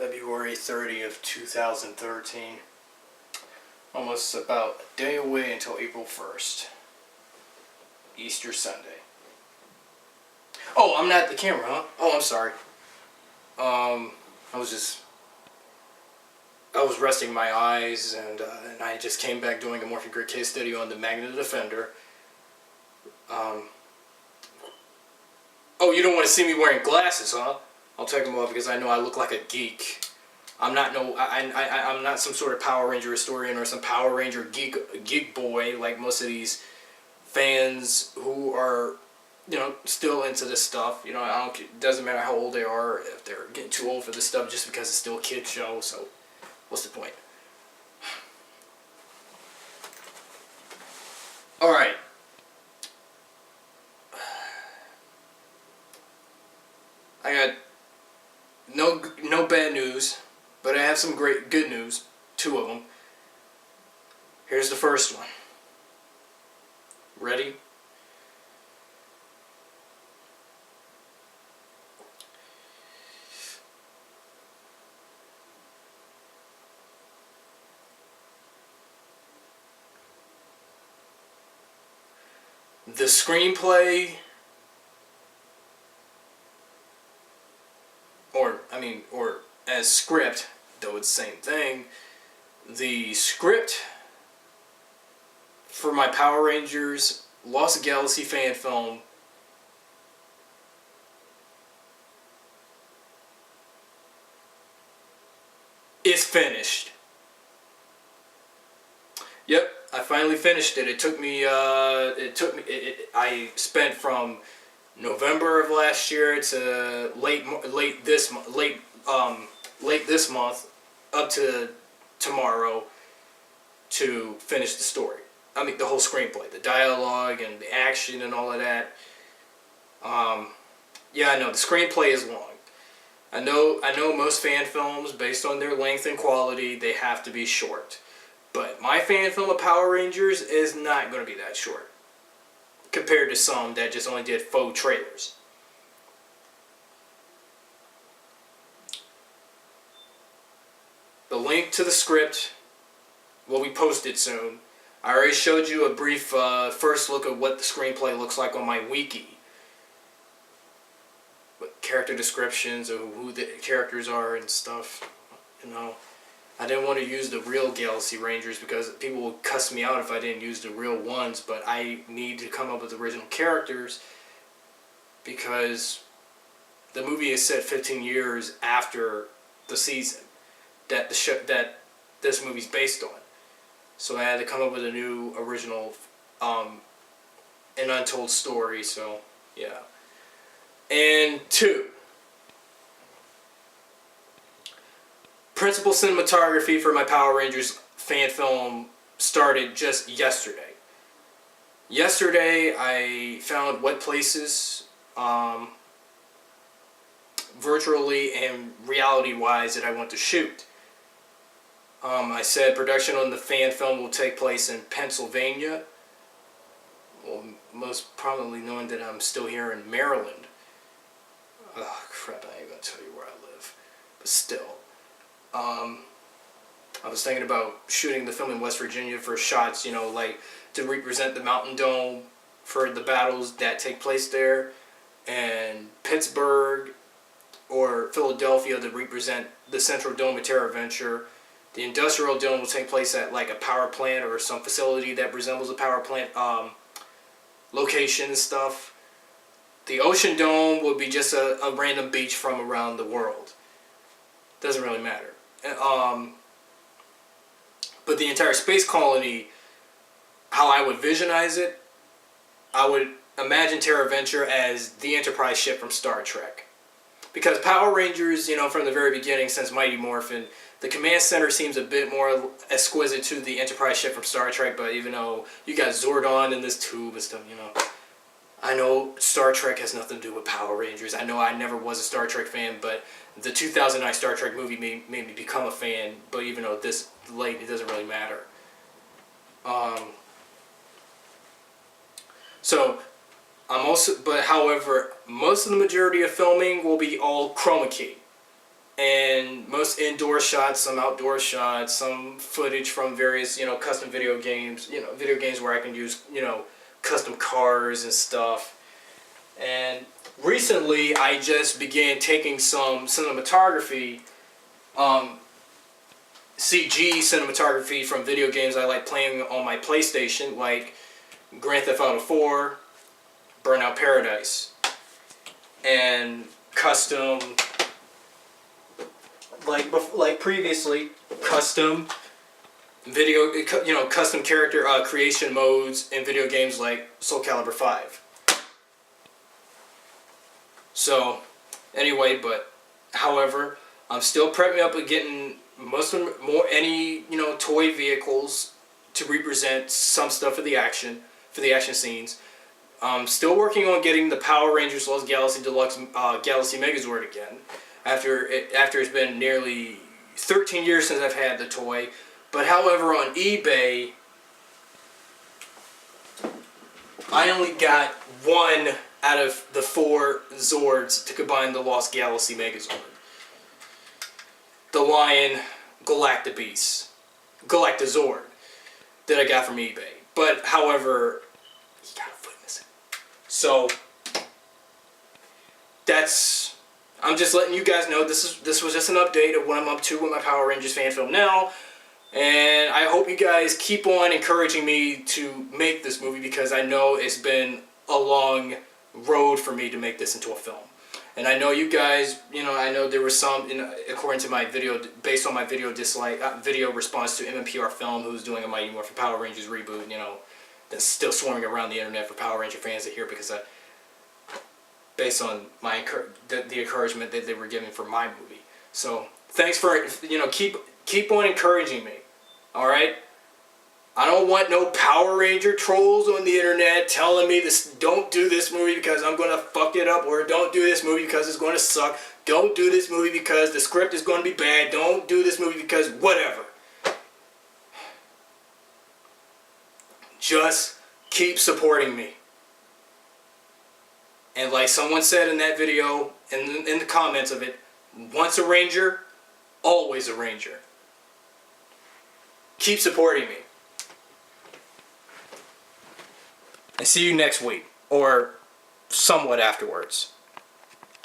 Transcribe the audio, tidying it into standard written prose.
February 30th, 2013. Almost about a day away until April 1st. Easter Sunday. Oh, I'm not at the camera, huh? Oh, I'm sorry. I was resting my eyes, and I just came back doing a Morphing Grid case study on the Magna Defender. Oh, you don't want to see me wearing glasses, huh? I'll take them off because I know I look like a geek. I'm not I'm not some sort of Power Ranger historian or some Power Ranger geek boy like most of these fans who are, still into this stuff. It doesn't matter how old they are, or if they're getting too old for this stuff just because it's still a kid's show, so what's the point? Alright. I got no bad news, but I have some great good news. Two of them. Here's the first one. Ready? The screenplay, or as script, though it's the same thing, the script for my Power Rangers Lost Galaxy fan film is finished. Yep, I finally finished it. I spent from November of last year to late this month up to tomorrow to finish the story. The whole screenplay, the dialogue and the action and all of that. Yeah, I know the screenplay is long. I know most fan films, based on their length and quality, they have to be short. But my fan film of Power Rangers is not going to be that short, compared to some that just only did faux trailers. The link to the script will be posted soon. I already showed you a brief first look at what the screenplay looks like on my wiki. With character descriptions of who the characters are and stuff. I didn't want to use the real Galaxy Rangers because people would cuss me out if I didn't use the real ones, but I need to come up with original characters because the movie is set 15 years after the season that this movie's based on. So I had to come up with a new original an untold story, so yeah. And two, principal cinematography for my Power Rangers fan film started just yesterday. Yesterday I found what places, virtually and reality-wise, that I want to shoot. I said production on the fan film will take place in Pennsylvania. Well, most probably knowing that I'm still here in Maryland. Oh crap, I ain't gonna tell you where I live. But still. I was thinking about shooting the film in West Virginia for shots, like to represent the Mountain Dome for the battles that take place there, and Pittsburgh or Philadelphia to represent the Central Dome of Terra Venture. The Industrial Dome will take place at like a power plant or some facility that resembles a power plant location and stuff. The Ocean Dome would be just a random beach from around the world. Doesn't really matter. But the entire space colony, how I would visionize it, I would imagine Terra Venture as the Enterprise ship from Star Trek. Because Power Rangers, from the very beginning, since Mighty Morphin, the command center seems a bit more exquisite to the Enterprise ship from Star Trek, but even though you got Zordon in this tube and stuff, I know Star Trek has nothing to do with Power Rangers. I know I never was a Star Trek fan, but the 2009 Star Trek movie made me become a fan, but even though this late, it doesn't really matter. However, most of the majority of filming will be all chroma key. and most indoor shots, some outdoor shots, some footage from various, custom video games, video games where I can use, custom cars and stuff. And recently I just began taking some cinematography, CG cinematography from video games I like playing on my PlayStation, like Grand Theft Auto 4, Burnout Paradise, and custom, like previously, custom video, custom character creation modes in video games like Soul Calibur 5. So, anyway, but however, I'm still prepping up and getting any toy vehicles to represent some stuff for the action scenes. I'm still working on getting the Power Rangers Lost Galaxy Deluxe Galaxy Megazord again. After it's been nearly 13 years since I've had the toy. But however, on eBay, I only got one out of the 4 Zords to combine the Lost Galaxy Megazord. The Lion Galactazord that I got from eBay. But however, he got a foot missing. So I'm just letting you guys know this was just an update of what I'm up to with my Power Rangers fan film now. And I hope you guys keep on encouraging me to make this movie, because I know it's been a long road for me to make this into a film. And I know you guys, I know there was some, according to my video, based on my video response to MMPR Film, who's doing a Mighty Morphin Power Rangers reboot, that's still swarming around the internet for Power Ranger fans to hear, because based on the encouragement that they were giving for my movie. So thanks for, keep on encouraging me. All right. I don't want no Power Ranger trolls on the internet telling me don't do this movie because I'm going to fuck it up, or don't do this movie because it's going to suck. Don't do this movie because the script is going to be bad. Don't do this movie because whatever. Just keep supporting me. And like someone said in that video, in the comments of it, once a Ranger, always a Ranger. Keep supporting me. And see you next week, or somewhat afterwards.